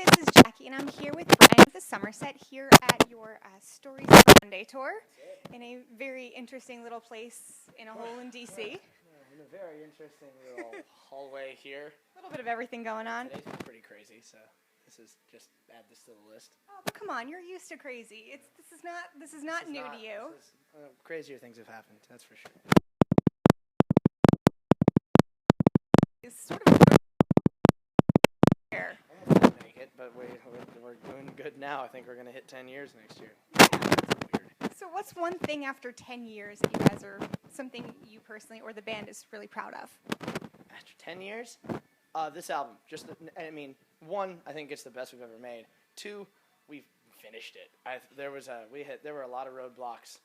this is Jackie, and I'm here with Brian of the Somerset here at your Stories Monday tour in a very interesting little place in a hole in D.C. In a very interesting little hallway here. A little bit of everything going on. Today's been pretty crazy, so this is just add this to the list. Oh, but come on, you're used to crazy. This is not new to you. Crazier things have happened, that's for sure. It's sort of here. Almost didn't make it, but we're doing good now. I think we're going to hit 10 years next year. Weird. So what's one thing after 10 years that you guys are, something you personally or the band is really proud of? After 10 years? This album. One, I think it's the best we've ever made. Two, we've finished it. There were a lot of roadblocks.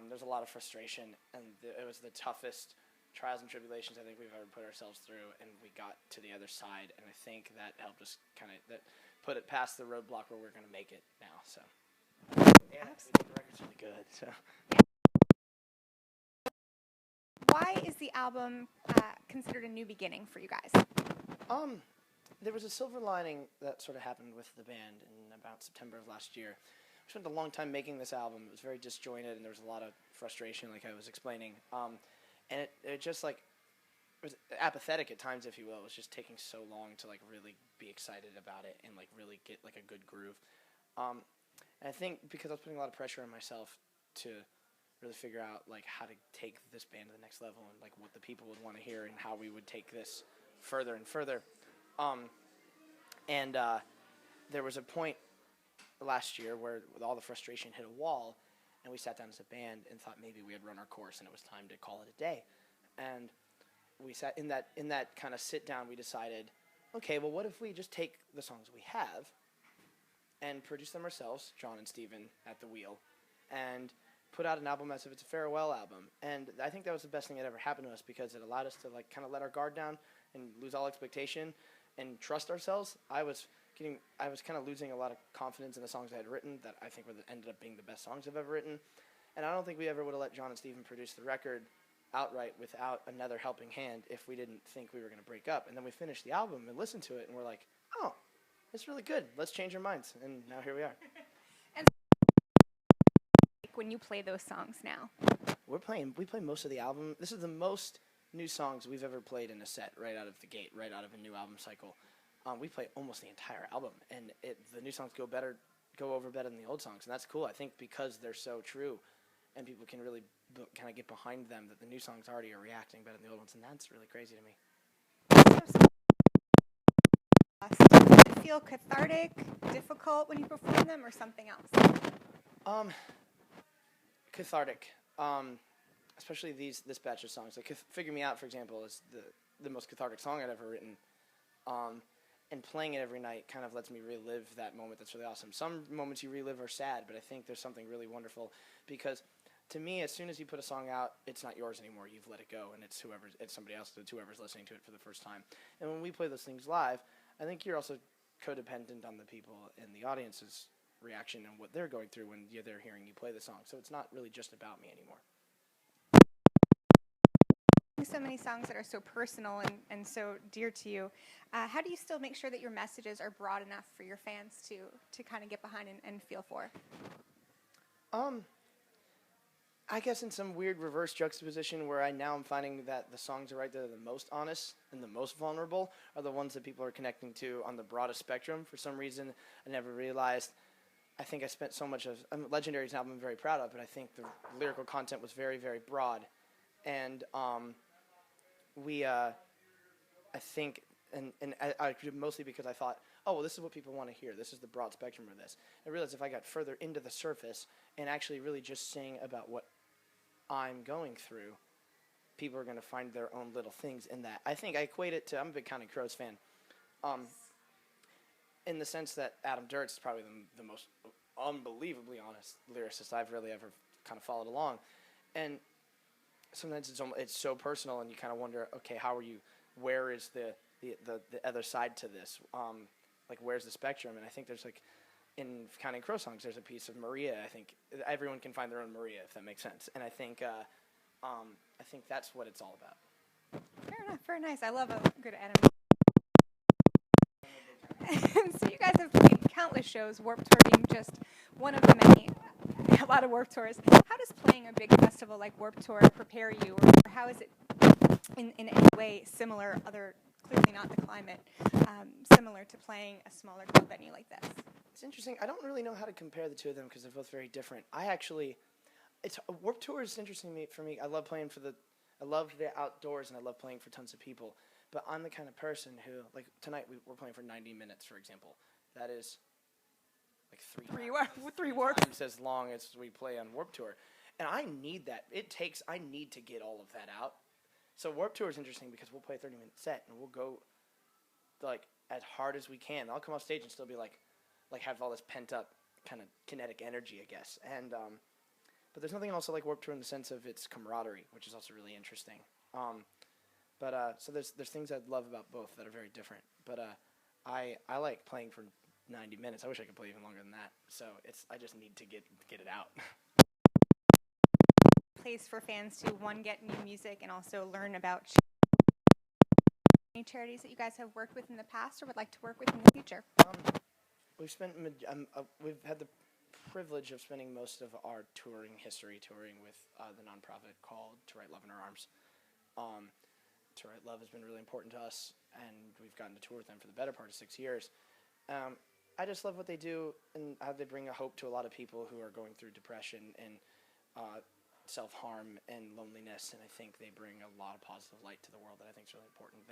There's a lot of frustration, and it was the toughest trials and tribulations I think we've ever put ourselves through, and we got to the other side, and I think that helped us put it past the roadblock where we're going to make it now. So yeah, the record's really good. So why is the album considered a new beginning for you guys? There was a silver lining that sort of happened with the band in about September of last year. We spent a long time making this album. It was very disjointed, and there was a lot of frustration, like I was explaining. And it just it was apathetic at times, if you will. It was just taking so long to really be excited about it and really get a good groove. And I think because I was putting a lot of pressure on myself to really figure out how to take this band to the next level and what the people would want to hear and how we would take this further and further. There was a point last year where all the frustration hit a wall. And we sat down as a band and thought maybe we had run our course and it was time to call it a day. And we sat in that kind of sit down. We decided, okay, well, what if we just take the songs we have and produce them ourselves, John and Steven at the wheel, and put out an album as if it's a farewell album. And I think that was the best thing that ever happened to us because it allowed us to kind of let our guard down and lose all expectation and trust ourselves. I was kind of losing a lot of confidence in the songs I had written that I think ended up being the best songs I've ever written. And I don't think we ever would have let John and Steven produce the record outright without another helping hand if we didn't think we were going to break up. And then we finished the album and listened to it, and we're like, oh, it's really good. Let's change our minds. And now here we are. And when you play those songs now? We play most of the album. This is the most new songs we've ever played in a set right out of the gate, right out of a new album cycle. We play almost the entire album, and the new songs go over better than the old songs, and that's cool. I think because they're so true, and people can really kind of get behind them, that the new songs already are reacting better than the old ones, and that's really crazy to me. Does it feel cathartic, difficult when you perform them, or something else? Cathartic, especially this batch of songs. Figure Me Out, for example, is the most cathartic song I've ever written. And playing it every night kind of lets me relive that moment. That's really awesome. Some moments you relive are sad, but I think there's something really wonderful because to me, as soon as you put a song out, it's not yours anymore. You've let it go, and it's somebody else, it's whoever's listening to it for the first time. And when we play those things live, I think you're also codependent on the people and the audience's reaction and what they're going through when they're hearing you play the song. So it's not really just about me anymore. So many songs that are so personal and so dear to you. How do you still make sure that your messages are broad enough for your fans to kind of get behind and feel for? I guess in some weird reverse juxtaposition where I'm finding that the songs that are the most honest and the most vulnerable are the ones that people are connecting to on the broadest spectrum. For some reason, I never realized. I think I spent so much of Legendary is an album I'm very proud of, but I think the lyrical content was very, very broad. And I think, and I mostly because I thought, oh, well, this is what people want to hear. This is the broad spectrum of this. I realized if I got further into the surface and actually really just sing about what I'm going through, people are going to find their own little things in that. I think I equate it to, I'm a big Counting Crows fan, in the sense that Adam Duritz is probably the most unbelievably honest lyricist I've really ever kind of followed along. And sometimes it's so personal, and you kind of wonder, okay, where is the other side to this? Where's the spectrum? And I think there's in Counting Crow songs, there's a piece of Maria. I think everyone can find their own Maria, if that makes sense. And I think that's what it's all about. Fair enough. Very nice. I love a good enemy. So you guys the shows, Warped Tour being just one of the many, a lot of Warped Tours. How does playing a big festival like Warped Tour prepare you, or how is it in any way similar, other clearly not the climate, similar to playing a smaller club venue like this? It's interesting. I don't really know how to compare the two of them because they're both very different. It's Warped Tour is interesting for me. I love the outdoors and I love playing for tons of people. But I'm the kind of person who, like tonight, we're playing for 90 minutes, for example. That is like three times as long as we play on Warped Tour. And I need that. I need to get all of that out. So Warped Tour is interesting because we'll play a 30-minute set and we'll go like as hard as we can. I'll come off stage and still be like have all this pent up kind of kinetic energy, I guess. And but there's nothing also like Warped Tour in the sense of its camaraderie, which is also really interesting. So there's things I love about both that are very different. But I like playing for 90 minutes. I wish I could play even longer than that. So I just need to get it out. Place for fans to, one, get new music and also learn about any charities that you guys have worked with in the past or would like to work with in the future. We've had the privilege of spending most of our touring history touring with the nonprofit called To Write Love in Our Arms. To Write Love has been really important to us, and we've gotten to tour with them for the better part of 6 years. I just love what they do and how they bring a hope to a lot of people who are going through depression and self-harm and loneliness, and I think they bring a lot of positive light to the world that I think is really important.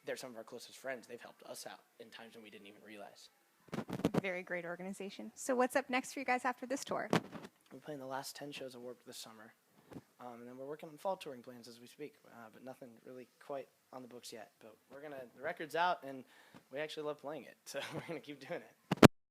They're some of our closest friends. They've helped us out in times when we didn't even realize. Very great organization. So what's up next for you guys after this tour? We're playing the last 10 shows of Warped this summer, and then we're working on fall touring plans as we speak, but nothing really quite on the books yet. But the record's out, and we actually love playing it, so we're going to keep doing it.